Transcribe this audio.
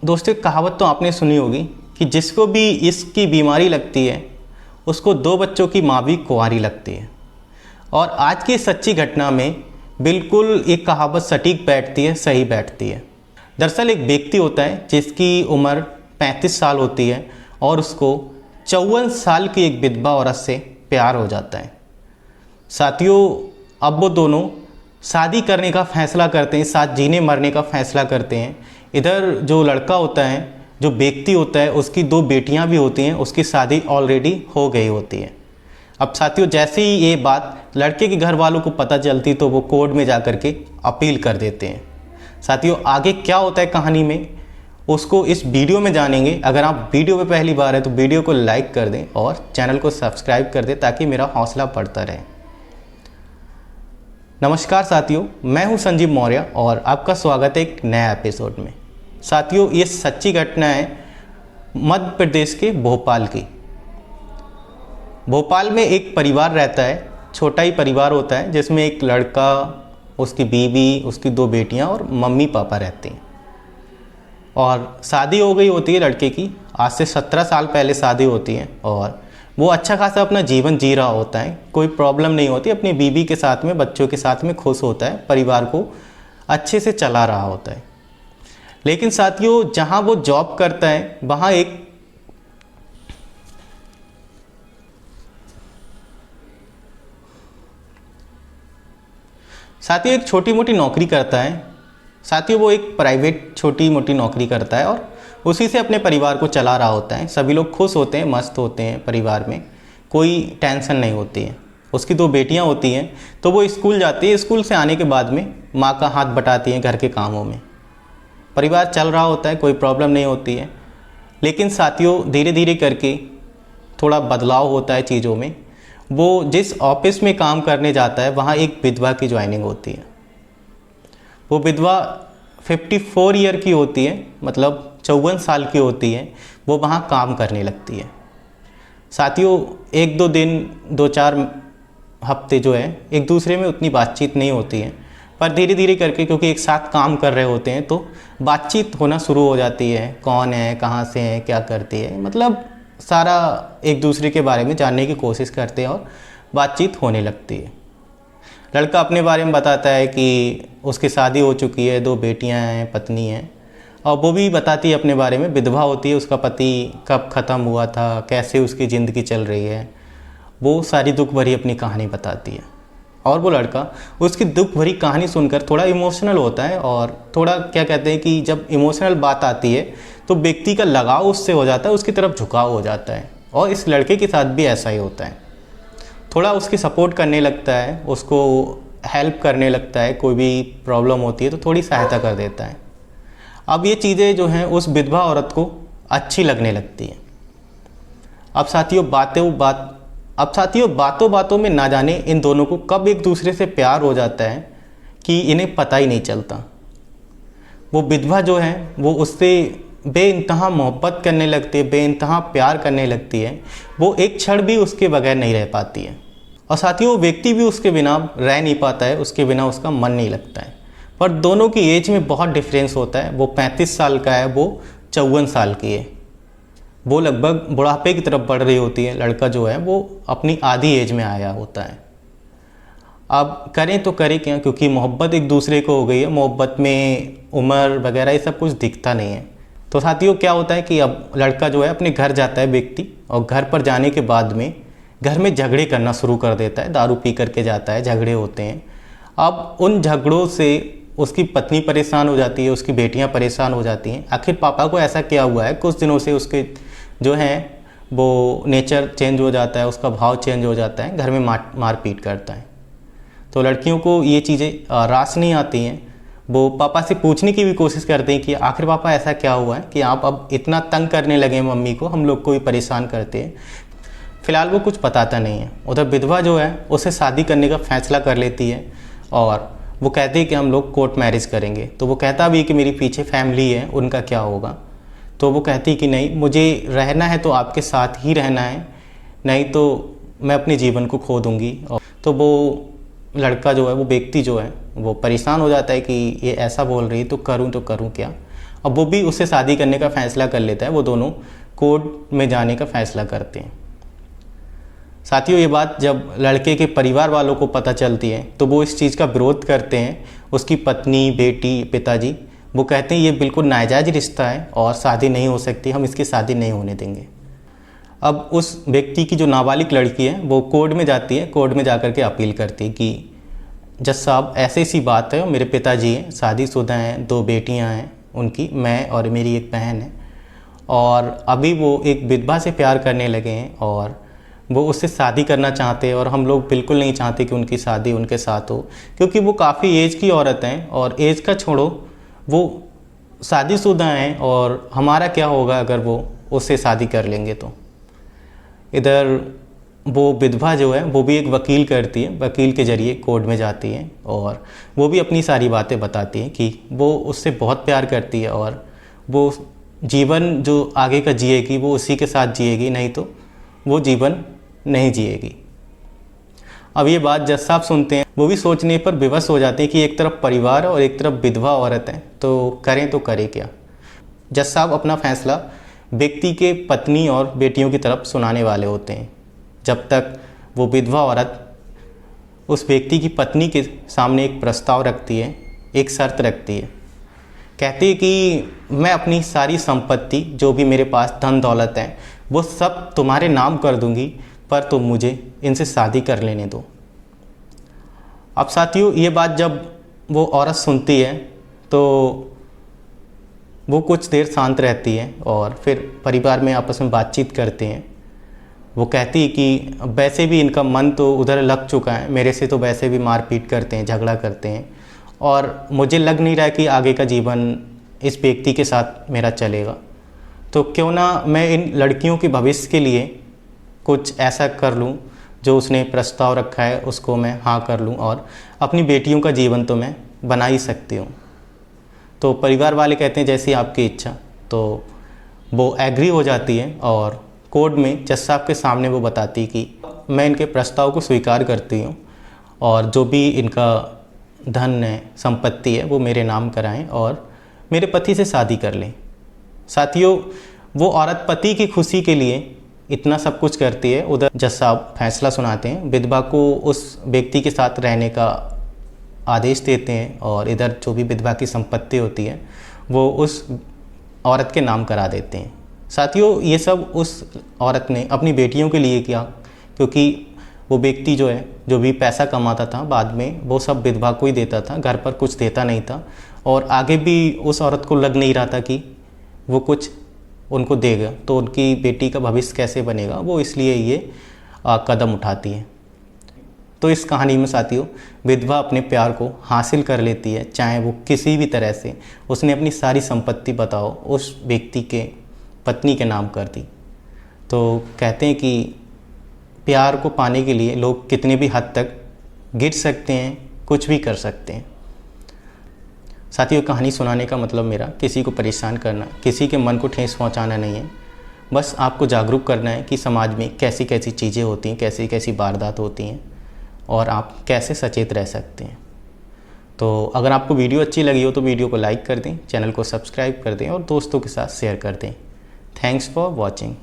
दोस्तों, एक कहावत तो आपने सुनी होगी कि जिसको भी इसकी बीमारी लगती है उसको दो बच्चों की माँ भी कुंवारी लगती है। और आज की सच्ची घटना में बिल्कुल एक कहावत सटीक बैठती है, सही बैठती है। दरअसल एक व्यक्ति होता है जिसकी उम्र 35 साल होती है और उसको 54 साल की एक विधवा औरत से प्यार हो जाता है। साथियों, अब वो दोनों शादी करने का फैसला करते हैं, साथ जीने मरने का फैसला करते हैं। इधर जो लड़का होता है, जो व्यक्ति होता है, उसकी 2 बेटियां भी होती हैं, उसकी शादी ऑलरेडी हो गई होती है। अब साथियों, जैसे ही ये बात लड़के के घर वालों को पता चलती तो वो कोर्ट में जा कर के अपील कर देते हैं। साथियों, आगे क्या होता है कहानी में, उसको इस वीडियो में जानेंगे। अगर आप वीडियो पे पहली बार है तो वीडियो को लाइक कर दें और चैनल को सब्सक्राइब कर दें ताकि मेरा हौसला बढ़ता रहे। नमस्कार साथियों, मैं हूं संजीव मौर्य और आपका स्वागत है एक नया एपिसोड में। साथियों, ये सच्ची घटना है मध्य प्रदेश के भोपाल की। भोपाल में एक परिवार रहता है, छोटा ही परिवार होता है जिसमें एक लड़का, उसकी बीवी, उसकी 2 बेटियां और मम्मी पापा रहते हैं। और शादी हो गई होती है लड़के की, आज से 17 साल पहले शादी होती है और वो अच्छा खासा अपना जीवन जी रहा होता है, कोई प्रॉब्लम नहीं होती, अपनी बीवी के साथ में, बच्चों के साथ में खुश होता है, परिवार को अच्छे से चला रहा होता है। लेकिन साथियों, जहाँ वो जॉब करता है वहाँ एक छोटी मोटी नौकरी करता है। साथियों, वो एक प्राइवेट छोटी मोटी नौकरी करता है और उसी से अपने परिवार को चला रहा होता है। सभी लोग खुश होते हैं, मस्त होते हैं, परिवार में कोई टेंशन नहीं होती है। उसकी 2 बेटियां होती हैं तो वो स्कूल जाती है, स्कूल से आने के बाद में माँ का हाथ बटाती हैं घर के कामों में। परिवार चल रहा होता है, कोई प्रॉब्लम नहीं होती है। लेकिन साथियों, धीरे धीरे करके थोड़ा बदलाव होता है चीज़ों में। वो जिस ऑफिस में काम करने जाता है वहाँ एक विधवा की ज्वाइनिंग होती है। वो विधवा 54 ईयर की होती है, मतलब 54 साल की होती है। वो वहाँ काम करने लगती है। साथियों, 1-2 दिन, 2-4 हफ्ते जो है एक दूसरे में उतनी बातचीत नहीं होती है, पर धीरे धीरे करके, क्योंकि एक साथ काम कर रहे होते हैं, तो बातचीत होना शुरू हो जाती है। कौन है, कहाँ से है, क्या करती है, मतलब सारा एक दूसरे के बारे में जानने की कोशिश करते हैं और बातचीत होने लगती है। लड़का अपने बारे में बताता है कि उसकी शादी हो चुकी है, 2 बेटियां हैं, पत्नी है। और वो भी बताती है अपने बारे में, विधवा होती है, उसका पति कब ख़त्म हुआ था, कैसे उसकी ज़िंदगी चल रही है, वो सारी दुख भरी अपनी कहानी बताती है। और वो लड़का उसकी दुख भरी कहानी सुनकर थोड़ा इमोशनल होता है और थोड़ा, क्या कहते हैं कि जब इमोशनल बात आती है तो व्यक्ति का लगाव उससे हो जाता है, उसकी तरफ झुकाव हो जाता है। और इस लड़के के साथ भी ऐसा ही होता है। थोड़ा उसकी सपोर्ट करने लगता है, उसको हेल्प करने लगता है, कोई भी प्रॉब्लम होती है तो थोड़ी सहायता कर देता है। अब ये चीज़ें जो हैं उस विधवा औरत को अच्छी लगने लगती हैं। अब साथियों, बातों बातों में ना जाने इन दोनों को कब एक दूसरे से प्यार हो जाता है कि इन्हें पता ही नहीं चलता। वो विधवा जो है वो उससे बेइंतहा मोहब्बत करने लगती है, बेइंतहा प्यार करने लगती है। वो एक क्षण भी उसके बगैर नहीं रह पाती है। और साथियों, वो व्यक्ति भी उसके बिना रह नहीं पाता है, उसके बिना उसका मन नहीं लगता है। पर दोनों की एज में बहुत डिफरेंस होता है। वो 35 साल का है, वो 54 साल की है। वो लगभग बुढ़ापे की तरफ बढ़ रही होती है। लड़का जो है वो अपनी आधी एज में आया होता है। अब करें तो करें क्या, क्योंकि मोहब्बत एक दूसरे को हो गई है। मोहब्बत में उम्र वगैरह ये सब कुछ दिखता नहीं है। तो साथियों, क्या होता है कि अब लड़का जो है अपने घर जाता है व्यक्ति, और घर पर जाने के बाद में घर में झगड़े करना शुरू कर देता है। दारू पी करके जाता है, झगड़े होते हैं। अब उन झगड़ों से उसकी पत्नी परेशान हो जाती है, उसकी बेटियां परेशान हो जाती हैं। आखिर पापा को ऐसा क्या हुआ है, कुछ दिनों से उसके जो हैं वो नेचर चेंज हो जाता है, उसका भाव चेंज हो जाता है, घर में मारपीट करता है। तो लड़कियों को ये चीज़ें रास नहीं आती हैं। वो पापा से पूछने की भी कोशिश करते हैं कि आखिर पापा ऐसा क्या हुआ है कि आप अब इतना तंग करने लगे मम्मी को, हम लोग को भी परेशान करते हैं। फ़िलहाल वो कुछ बताता नहीं है। उधर विधवा जो है उसे शादी करने का फ़ैसला कर लेती है और वो कहती है कि हम लोग कोर्ट मैरिज करेंगे। तो वो कहता भी कि मेरी पीछे फैमिली है, उनका क्या होगा। तो वो कहती कि नहीं, मुझे रहना है तो आपके साथ ही रहना है, नहीं तो मैं अपने जीवन को खो दूँगी। और तो वो लड़का जो है, वो व्यक्ति जो है, वो परेशान हो जाता है कि ये ऐसा बोल रही है तो करूँ क्या। अब वो भी उससे शादी करने का फैसला कर लेता है। वो दोनों कोर्ट में जाने का फैसला करते हैं। साथियों, ये बात जब लड़के के परिवार वालों को पता चलती है तो वो इस चीज़ का विरोध करते हैं। उसकी पत्नी, बेटी, पिताजी वो कहते हैं ये बिल्कुल नाजायज़ रिश्ता है और शादी नहीं हो सकती, हम इसकी शादी नहीं होने देंगे। अब उस व्यक्ति की जो नाबालिग लड़की है वो कोर्ट में जाती है। कोर्ट में जाकर के अपील करती है कि जज साहब ऐसी सी बात है, मेरे पिताजी हैं, शादीशुदा हैं, 2 बेटियां हैं उनकी, मैं और मेरी एक बहन है, और अभी वो एक विधवा से प्यार करने लगे हैं और वो उससे शादी करना चाहते हैं और हम लोग बिल्कुल नहीं चाहते कि उनकी शादी उनके साथ हो, क्योंकि वो काफ़ी एज की औरत हैं और एज का छोड़ो वो शादीशुदा हैं और हमारा क्या होगा अगर वो उससे शादी कर लेंगे तो। इधर वो विधवा जो है वो भी एक वकील करती है, वकील के ज़रिए कोर्ट में जाती है और वो भी अपनी सारी बातें बताती है कि वो उससे बहुत प्यार करती है और वो जीवन जो आगे का जिएगी वो उसी के साथ जिएगी, नहीं तो वो जीवन नहीं जिएगी। अब ये बात जज साहब सुनते हैं, वो भी सोचने पर विवश हो जाते हैं कि एक तरफ परिवार और एक तरफ विधवा औरत है, तो करें क्या। जज साहब अपना फैसला व्यक्ति के पत्नी और बेटियों की तरफ सुनाने वाले होते हैं। जब तक वो विधवा औरत उस व्यक्ति की पत्नी के सामने एक प्रस्ताव रखती है, एक शर्त रखती है। कहती है कि मैं अपनी सारी संपत्ति जो भी मेरे पास धन दौलत है वो सब तुम्हारे नाम कर दूंगी, पर तुम मुझे इनसे शादी कर लेने दो। अब साथियों, ये बात जब वो औरत सुनती है तो वो कुछ देर शांत रहती है और फिर परिवार में आपस में बातचीत करते हैं। वो कहती है कि वैसे भी इनका मन तो उधर लग चुका है, मेरे से तो वैसे भी मारपीट करते हैं, झगड़ा करते हैं, और मुझे लग नहीं रहा कि आगे का जीवन इस व्यक्ति के साथ मेरा चलेगा। तो क्यों ना मैं इन लड़कियों के भविष्य के लिए कुछ ऐसा कर लूं, जो उसने प्रस्ताव रखा है उसको मैं हाँ कर लूं और अपनी बेटियों का जीवन तो मैं बना ही सकती हूँ। तो परिवार वाले कहते हैं जैसी आपकी इच्छा। तो वो एग्री हो जाती है और कोर्ट में जज साहब के सामने वो बताती है कि मैं इनके प्रस्ताव को स्वीकार करती हूँ और जो भी इनका धन है, संपत्ति है, वो मेरे नाम कराएं और मेरे पति से शादी कर लें। साथियों, वो औरत पति की खुशी के लिए इतना सब कुछ करती है। उधर जज साहब फैसला सुनाते हैं, विधवा को उस व्यक्ति के साथ रहने का आदेश देते हैं और इधर जो भी विधवा की संपत्ति होती है वो उस औरत के नाम करा देते हैं। साथियों, ये सब उस औरत ने अपनी बेटियों के लिए किया, क्योंकि वो व्यक्ति जो है, जो भी पैसा कमाता था बाद में वो सब विधवा को ही देता था, घर पर कुछ देता नहीं था, और आगे भी उस औरत को लग नहीं रहा था कि वो कुछ उनको देगा, तो उनकी बेटी का भविष्य कैसे बनेगा, वो इसलिए ये कदम उठाती है। तो इस कहानी में साथियों, विधवा अपने प्यार को हासिल कर लेती है, चाहे वो किसी भी तरह से। उसने अपनी सारी संपत्ति बताओ उस व्यक्ति के पत्नी के नाम कर दी। तो कहते हैं कि प्यार को पाने के लिए लोग कितने भी हद तक गिर सकते हैं, कुछ भी कर सकते हैं। साथियों, कहानी सुनाने का मतलब मेरा किसी को परेशान करना, किसी के मन को ठेस पहुंचाना नहीं है। बस आपको जागरूक करना है कि समाज में कैसी कैसी चीज़ें होती हैं, कैसी कैसी वारदात होती हैं और आप कैसे सचेत रह सकते हैं। तो अगर आपको वीडियो अच्छी लगी हो तो वीडियो को लाइक कर दें, चैनल को सब्सक्राइब कर दें और दोस्तों के साथ शेयर कर दें। Thanks for watching.